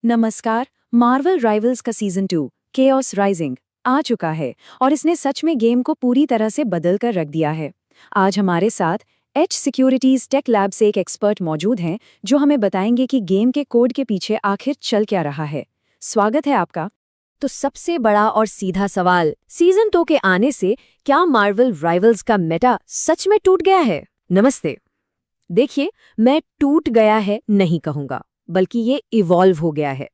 नमस्कार। Marvel rivals का season 2 chaos rising आ चुका है और इसने सच में गेम को पूरी तरह से बदल कर रख दिया है। आज हमारे साथ एच सिक्योरिटीज टेक लैब से एक एक्सपर्ट मौजूद हैं जो हमें बताएंगे कि गेम के कोड के पीछे आखिर चल क्या रहा है। स्वागत है आपका। तो सबसे बड़ा और सीधा सवाल, सीजन 2 के आने से क्या मार्वल राइवल्स का मेटा सच में टूट गया है? नमस्ते। देखिए, मैं टूट गया है नहीं कहूंगा, बल्कि ये इवॉल्व हो गया है।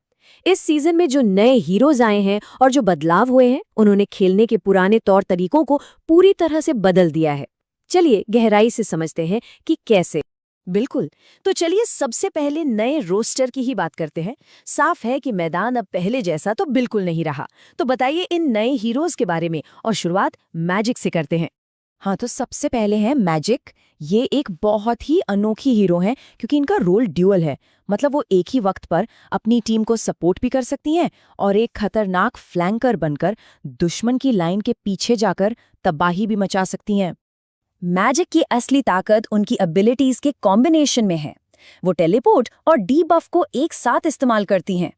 इस सीजन में जो नए हीरोज आए हैं और जो बदलाव हुए हैं, उन्होंने खेलने के पुराने तौर तरीकों को पूरी तरह से बदल दिया है। चलिए गहराई से समझते हैं कि कैसे। बिल्कुल, तो चलिए सबसे पहले नए रोस्टर की ही बात करते हैं। साफ है कि मैदान अब पहले जैसा तो बिल्कुल नहीं रहा। तो बताइए इन नए हीरोज के बारे में, और शुरुआत मैजिक से करते हैं। हाँ, तो सबसे पहले है मैजिक। ये एक बहुत ही अनोखी हीरो हैं क्योंकि इनका रोल ड्यूअल है। मतलब वो एक ही वक्त पर अपनी टीम को सपोर्ट भी कर सकती हैं और एक खतरनाक फ्लैंकर बनकर दुश्मन की लाइन के पीछे जाकर तबाही भी मचा सकती हैं। मैजिक की असली ताकत उनकी एबिलिटीज के कॉम्बिनेशन में है। वो टेलीपोर्ट और डीबफ को एक साथ इस्तेमाल करती हैं।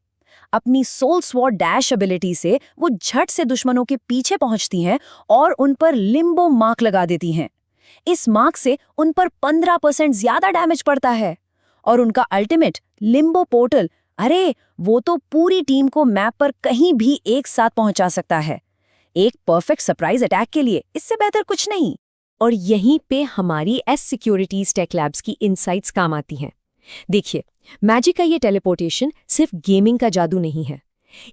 अपनी सोल स्वॉर्ड डैश एबिलिटी से वो झट से दुश्मनों के पीछे पहुंचती हैं और उन पर लिम्बो मार्क लगा देती हैं। इस मार्क से उन पर 15% ज्यादा डैमेज पड़ता है। और उनका अल्टीमेट लिम्बो पोर्टल, अरे वो तो पूरी टीम को मैप पर कहीं भी एक साथ पहुंचा सकता है। एक परफेक्ट सरप्राइज अटैक के लिए इससे बेहतर कुछ नहीं। और यहीं पे हमारी एस सिक्योरिटीज टेक लैब्स की इनसाइट्स काम आती हैं। देखिए, मैजिक का ये टेलीपोर्टेशन सिर्फ गेमिंग का जादू नहीं है।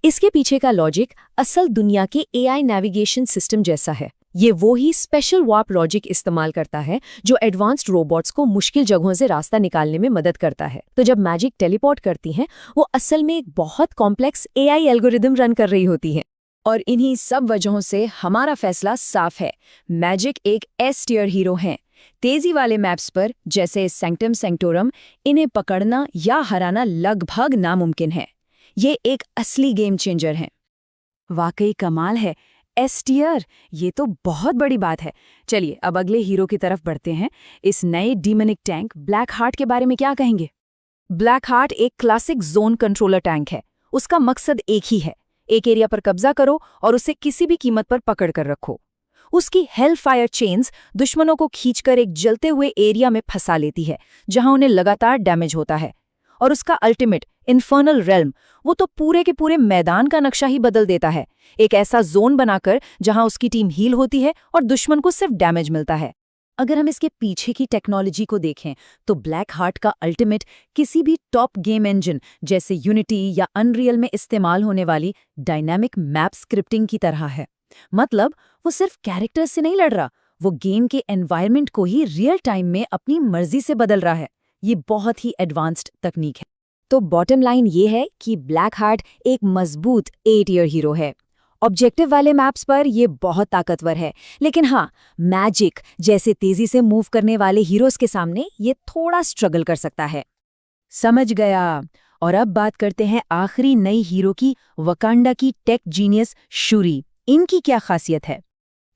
इसके पीछे का लॉजिक असल दुनिया के एआई नेविगेशन सिस्टम जैसा है। ये वो ही स्पेशल वार्प लॉजिक इस्तेमाल करता है जो एडवांस्ड रोबोट्स को मुश्किल जगहों से रास्ता निकालने में मदद करता है। तो जब मैजिक टेलीपोर्ट करती हैं, वो असल में एक बहुत कॉम्प्लेक्स एआई एल्गोरिदम रन कर रही होती है। और इन्हीं सब वजहों से हमारा फैसला साफ है। मैजिक एक एस टियर हीरो हैं। तेजी वाले मैप्स पर जैसे सैंक्टम सैंक्टोरम, इन्हें पकड़ना या हराना लगभग नामुमकिन है। ये एक असली गेम चेंजर हैं। वाकई कमाल है। एस टियर, ये तो बहुत बड़ी बात है। चलिए अब अगले हीरो की तरफ बढ़ते हैं। इस नए डीमनिक टैंक ब्लैक हार्ट के बारे में क्या कहेंगे? ब्लैक हार्ट एक क्लासिक जोन कंट्रोलर टैंक है। उसका मकसद एक ही है, एक एरिया पर कब्जा करो और उसे किसी भी कीमत पर पकड़ कर रखो। उसकी हेल फायर चेन्स दुश्मनों को खींचकर एक जलते हुए एरिया में फंसा लेती है जहां उन्हें लगातार डैमेज होता है। और उसका अल्टीमेट इन्फर्नल रेल्म, वो तो पूरे के पूरे मैदान का नक्शा ही बदल देता है। एक ऐसा जोन बनाकर जहां उसकी टीम हील होती है और दुश्मन को सिर्फ डैमेज मिलता है। अगर हम इसके पीछे की टेक्नोलॉजी को देखें तो ब्लैक हार्ट का अल्टीमेट किसी भी टॉप गेम इंजन जैसे यूनिटी या अनरियल में इस्तेमाल होने वाली डायनामिक मैप स्क्रिप्टिंग की तरह है। मतलब वो सिर्फ कैरेक्टर से नहीं लड़ रहा, वो गेम के एनवायरनमेंट को ही रियल टाइम में अपनी मर्जी से बदल रहा है। ये बहुत ही एडवांस्ड तकनीक है। तो बॉटम लाइन ये है कि ब्लैक हार्ट एक मजबूत 8 ईयर हीरो है। ऑब्जेक्टिव वाले मैप्स पर ये बहुत ताकतवर है, लेकिन हाँ, मैजिक जैसे तेजी से मूव करने वाले हीरोज के सामने ये थोड़ा स्ट्रगल कर सकता है। समझ गया। और अब बात करते हैं आखिरी नई हीरो की, वकांडा की टेक जीनियस शूरी। इनकी क्या खासियत है?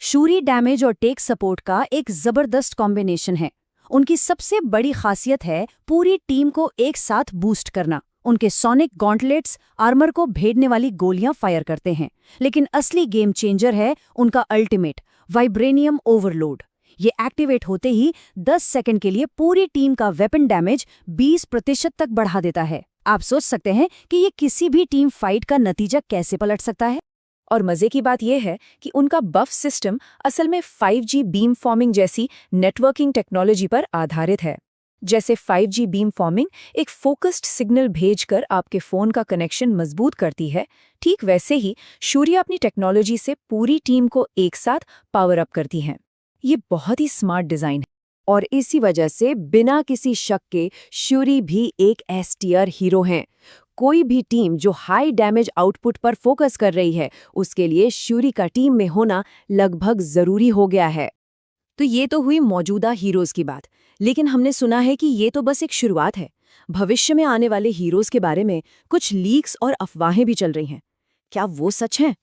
शूरी डैमेज और टेक सपोर्ट का एक जबरदस्त कॉम्बिनेशन है। उनकी सबसे बड़ी खासियत है पूरी टीम को एक साथ बूस्ट करना। उनके सोनिक गॉन्टलेट्स आर्मर को भेदने वाली गोलियां फायर करते हैं, लेकिन असली गेम चेंजर है उनका अल्टीमेट वाइब्रेनियम ओवरलोड। ये एक्टिवेट होते ही 10 सेकंड के लिए पूरी टीम का वेपन डैमेज 20% तक बढ़ा देता है। आप सोच सकते हैं कि ये किसी भी टीम फाइट का नतीजा कैसे पलट सकता है। और मजे की बात यह है कि उनका बफ सिस्टम असल में 5G बीम फॉर्मिंग जैसी नेटवर्किंग टेक्नोलॉजी पर आधारित है। जैसे 5G बीम फॉर्मिंग एक फोकस्ड सिग्नल भेजकर आपके फोन का कनेक्शन मजबूत करती है, ठीक वैसे ही शूरी अपनी टेक्नोलॉजी से पूरी टीम को एक साथ पावर अप करती हैं। ये बहुत ही स्मार्ट डिजाइन है। और इसी वजह से बिना किसी शक के शूरी भी एक एस टियर हीरो हैं। कोई भी टीम जो हाई डैमेज आउटपुट पर फोकस कर रही है, उसके लिए शूरी का टीम में होना लगभग जरूरी हो गया है। तो ये तो हुई मौजूदा हीरोज की बात, लेकिन हमने सुना है कि ये तो बस एक शुरुआत है। भविष्य में आने वाले हीरोज के बारे में कुछ लीक्स और अफवाहें भी चल रही हैं। क्या वो सच हैं?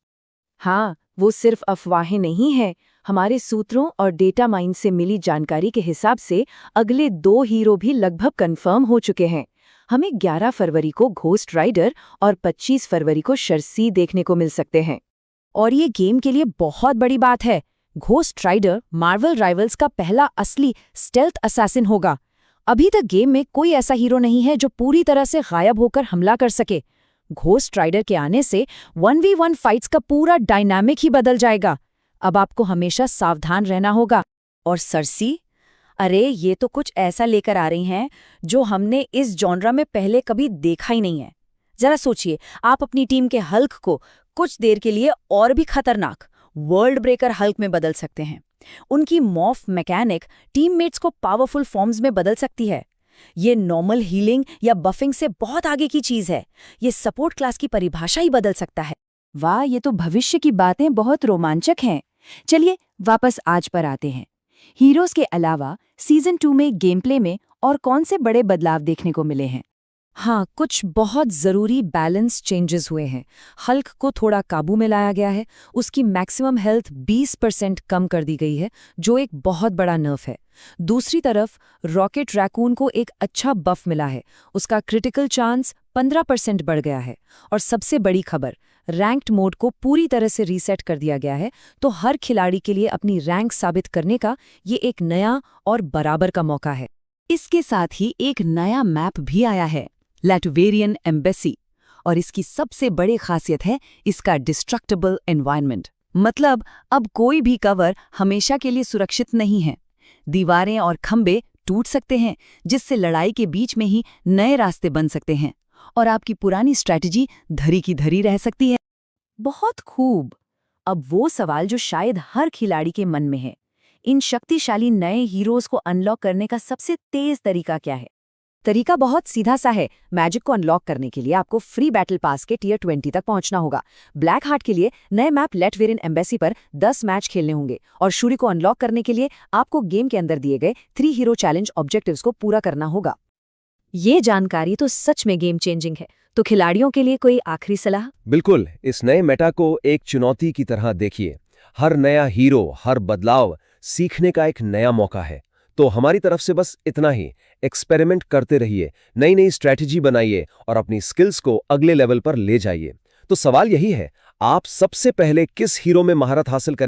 हाँ, वो सिर्फ अफवाहें नहीं हैं। हमारे सूत्रों और डेटा माइन से मिली जानकारी के हिसाब से अगले 2 हीरो भी लगभग कंफर्म हो चुके हैं। हमें 11 फरवरी को घोस्ट राइडर और 25 फरवरी को शर्सी देखने को मिल सकते हैं। और ये गेम के लिए बहुत बड़ी बात है। घोस्ट राइडर मार्वल राइवल्स का पहला असली स्टेल्थ असैसिन होगा। अभी तक गेम में कोई ऐसा हीरो नहीं है जो पूरी तरह से गायब होकर हमला कर सके। घोस्ट राइडर के आने से 1v1 फाइट्स का पूरा डायनामिक ही बदल जाएगा। अब आपको हमेशा सावधान रहना होगा। और सर्सी, अरे ये तो कुछ ऐसा लेकर आ रही हैं जो हमने इस जॉनरा में पहले कभी देखा ही नहीं है। जरा सोचिए, आप अपनी टीम के हल्क को कुछ देर के लिए और भी खतरनाक वर्ल्ड ब्रेकर हल्क में बदल सकते हैं। उनकी मॉर्फ मैकेनिक टीममेट्स को पावरफुल फॉर्म्स में बदल सकती है। ये नॉर्मल हीलिंग या बफिंग से बहुत आगे की चीज है। ये सपोर्ट क्लास की परिभाषा ही बदल सकता है। वाह, ये तो भविष्य की बातें बहुत रोमांचक हैं। चलिए वापस आज पर आते हैं। हीरोज के अलावा सीजन 2 में गेम प्ले में और कौन से बड़े बदलाव देखने को मिले हैं? हाँ, कुछ बहुत ज़रूरी बैलेंस चेंजेस हुए हैं। हल्क को थोड़ा काबू में लाया गया है। उसकी मैक्सिमम हेल्थ 20% कम कर दी गई है, जो एक बहुत बड़ा नर्फ है। दूसरी तरफ रॉकेट रैकून को एक अच्छा बफ मिला है। उसका क्रिटिकल चांस 15% बढ़ गया है। और सबसे बड़ी खबर, रैंक्ड मोड को पूरी तरह से रीसेट कर दिया गया है। तो हर खिलाड़ी के लिए अपनी रैंक साबित करने का ये एक नया और बराबर का मौका है। इसके साथ ही एक नया मैप भी आया है, लैटवेरियन एम्बेसी। और इसकी सबसे बड़ी खासियत है इसका डिस्ट्रक्टेबल एनवायरनमेंट। मतलब अब कोई भी कवर हमेशा के लिए सुरक्षित नहीं है। दीवारें और खंबे टूट सकते हैं, जिससे लड़ाई के बीच में ही नए रास्ते बन सकते हैं और आपकी पुरानी स्ट्रैटेजी धरी की धरी रह सकती है। बहुत खूब। अब वो सवाल जो शायद हर खिलाड़ी के मन में है, इन शक्तिशाली नए हीरोज को अनलॉक करने का सबसे तेज तरीका क्या है? तरीका बहुत सीधा सा है। मैजिक को अनलॉक करने के लिए आपको फ्री बैटल पास के टियर 20 तक पहुंचना होगा। ब्लैक हार्ट के लिए नए मैप लैटवेरियन एम्बेसी पर 10 मैच खेलने होंगे। और शूरी को अनलॉक करने के लिए आपको गेम के अंदर दिए गए 3 हीरो चैलेंज ऑब्जेक्टिव्स को पूरा करना होगा। ये जानकारी तो सच में गेम चेंजिंग है। तो खिलाड़ियों के लिए कोई आखिरी सलाह? बिल्कुल, इस नए मेटा को एक चुनौती की तरह देखिए। हर नया हीरो, हर बदलाव सीखने का एक नया मौका है। तो हमारी तरफ से बस इतना ही। एक्सपेरिमेंट करते रहिए, नई नई स्ट्रैटेजी बनाइए और अपनी स्किल्स को अगले लेवल पर ले जाइए। तो सवाल यही है, आप सबसे पहले किस हीरो में महारत हासिल करें?